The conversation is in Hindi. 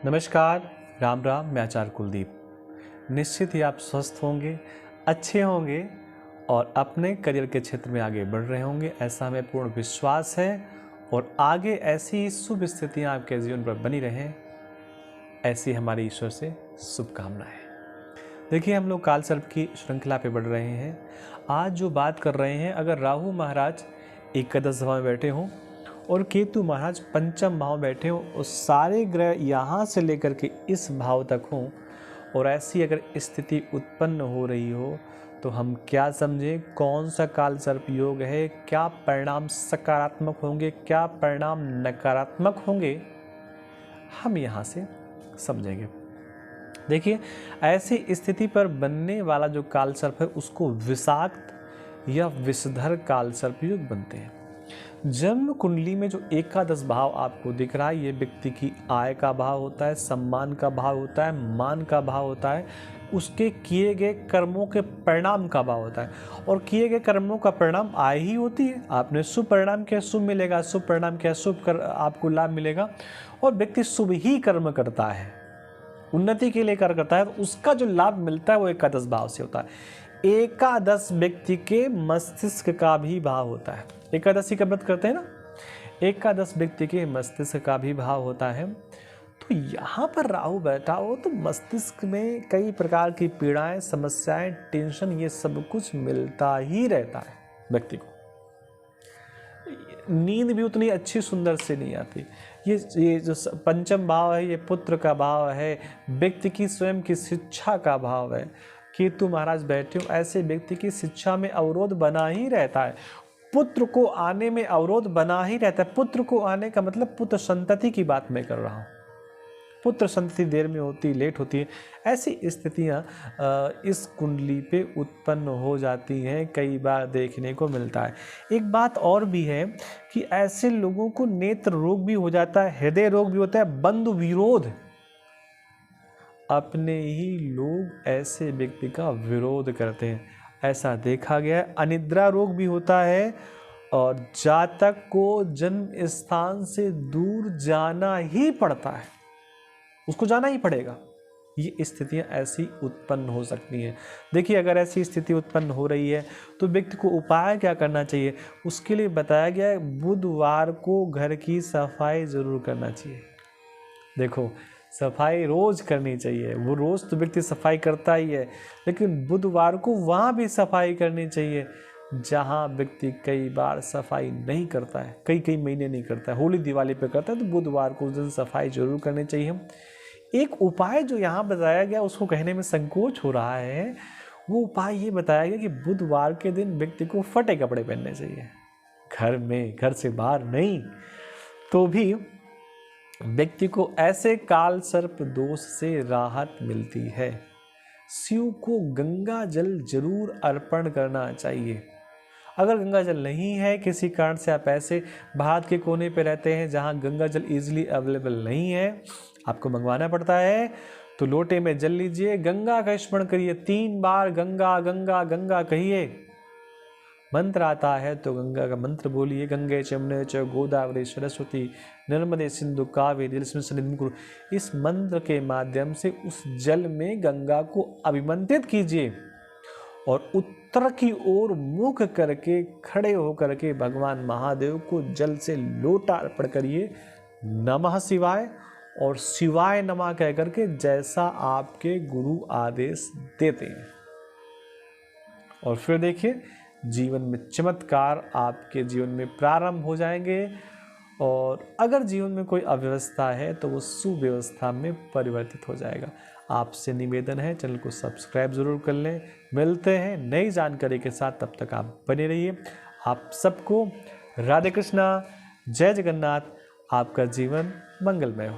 नमस्कार, राम राम। मैं आचार्य कुलदीप। निश्चित ही आप स्वस्थ होंगे, अच्छे होंगे और अपने करियर के क्षेत्र में आगे बढ़ रहे होंगे, ऐसा हमें पूर्ण विश्वास है। और आगे ऐसी शुभ स्थितियाँ आपके जीवन पर बनी रहें, ऐसी हमारी ईश्वर से शुभकामनाएं। देखिए, हम लोग कालसर्प की श्रृंखला पे बढ़ रहे हैं। आज जो बात कर रहे हैं, अगर राहु महाराज एकादश भाव में बैठे हों और केतु महाराज पंचम भाव में बैठे हों और सारे ग्रह यहाँ से लेकर के इस भाव तक हों और ऐसी अगर स्थिति उत्पन्न हो रही हो तो हम क्या समझें, कौन सा कालसर्प योग है, क्या परिणाम सकारात्मक होंगे, क्या परिणाम नकारात्मक होंगे, हम यहाँ से समझेंगे। देखिए, ऐसी स्थिति पर बनने वाला जो कालसर्प है उसको विषाक्त या विषधर कालसर्प योग बनते हैं। जन्म कुंडली में जो एकादश भाव आपको दिख रहा है, ये व्यक्ति की आय का भाव होता है, सम्मान का भाव होता है, मान का भाव होता है, उसके किए गए कर्मों के परिणाम का भाव होता है। और किए गए कर्मों का परिणाम आय ही होती है। आपने शुभ परिणाम किया, शुभ मिलेगा, शुभ परिणाम किया, आपको लाभ मिलेगा। और व्यक्ति शुभ ही कर्म करता है, उन्नति के लिए कार्य करता है, तो उसका जो लाभ मिलता है वो एकादश भाव से होता है। एकादश व्यक्ति के मस्तिष्क का भी भाव होता है। एकादशी का व्रत करते हैं ना, एकादश व्यक्ति के मस्तिष्क का भी भाव होता है। तो यहाँ पर राहु बैठा हो तो मस्तिष्क में कई प्रकार की पीड़ाएं, समस्याएं, टेंशन, ये सब कुछ मिलता ही रहता है व्यक्ति को। नींद भी उतनी अच्छी सुंदर से नहीं आती। ये जो पंचम भाव है, ये पुत्र का भाव है, व्यक्ति की स्वयं की शिक्षा का भाव है। केतु महाराज बैठे हो, ऐसे व्यक्ति की शिक्षा में अवरोध बना ही रहता है, पुत्र को आने में अवरोध बना ही रहता है। पुत्र को आने का मतलब पुत्र संतति की बात मैं कर रहा हूँ। पुत्र संतति देर में होती, लेट होती है, ऐसी स्थितियाँ इस कुंडली पे उत्पन्न हो जाती हैं, कई बार देखने को मिलता है। एक बात और भी है कि ऐसे लोगों को नेत्र रोग भी हो जाता है, हृदय रोग भी होता है, बंधु विरोध, अपने ही लोग ऐसे व्यक्ति का विरोध करते हैं, ऐसा देखा गया है। अनिद्रा रोग भी होता है और जातक को जन्म स्थान से दूर जाना ही पड़ता है, उसको जाना ही पड़ेगा। ये स्थितियां ऐसी उत्पन्न हो सकती हैं। देखिए, अगर ऐसी स्थिति उत्पन्न हो रही है तो व्यक्ति को उपाय क्या करना चाहिए, उसके लिए बताया गया है बुधवार को घर की सफाई जरूर करना चाहिए। देखो, सफाई रोज करनी चाहिए, वो रोज तो व्यक्ति सफाई करता ही है, लेकिन बुधवार को वहाँ भी सफाई करनी चाहिए जहाँ व्यक्ति कई बार सफाई नहीं करता है, कई महीने नहीं करता है, होली दिवाली पे करता है, तो बुधवार को उस दिन सफाई जरूर करनी चाहिए। एक उपाय जो यहाँ बताया गया, उसको कहने में संकोच हो रहा है, वो उपाय ये बताया गया कि बुधवार के दिन व्यक्ति को फटे कपड़े पहनने चाहिए, घर में, घर से बाहर नहीं। तो भी व्यक्ति को ऐसे काल सर्प दोष से राहत मिलती है। शिव को गंगा जल जरूर अर्पण करना चाहिए। अगर गंगा जल नहीं है, किसी कारण से आप ऐसे भारत के कोने पे रहते हैं जहां गंगा जल इजीली अवेलेबल नहीं है, आपको मंगवाना पड़ता है, तो लोटे में जल लीजिए, गंगा का स्मरण करिए, 3 बार गंगा गंगा गंगा कहिए। मंत्र आता है तो गंगा का मंत्र बोलिए, गंगे च यमुने च गोदावरी सरस्वती नर्मदे सिंधु कावेरी जलेस्मिन् सन्निधिं कुरु। इस मंत्र के माध्यम से उस जल में गंगा को अभिमंत्रित कीजिए और उत्तर की ओर मुख करके खड़े होकर के भगवान महादेव को जल से लोटा अर्पण करिए, नमः शिवाय और शिवाय नमः कह करके, जैसा आपके गुरु आदेश देते हैं। और फिर देखिए, जीवन में चमत्कार आपके जीवन में प्रारंभ हो जाएंगे। और अगर जीवन में कोई अव्यवस्था है तो वो सुव्यवस्था में परिवर्तित हो जाएगा। आपसे निवेदन है, चैनल को सब्सक्राइब जरूर कर लें। मिलते हैं नई जानकारी के साथ, तब तक आप बने रहिए। आप सबको राधे कृष्णा, जय जगन्नाथ। आपका जीवन मंगलमय हो।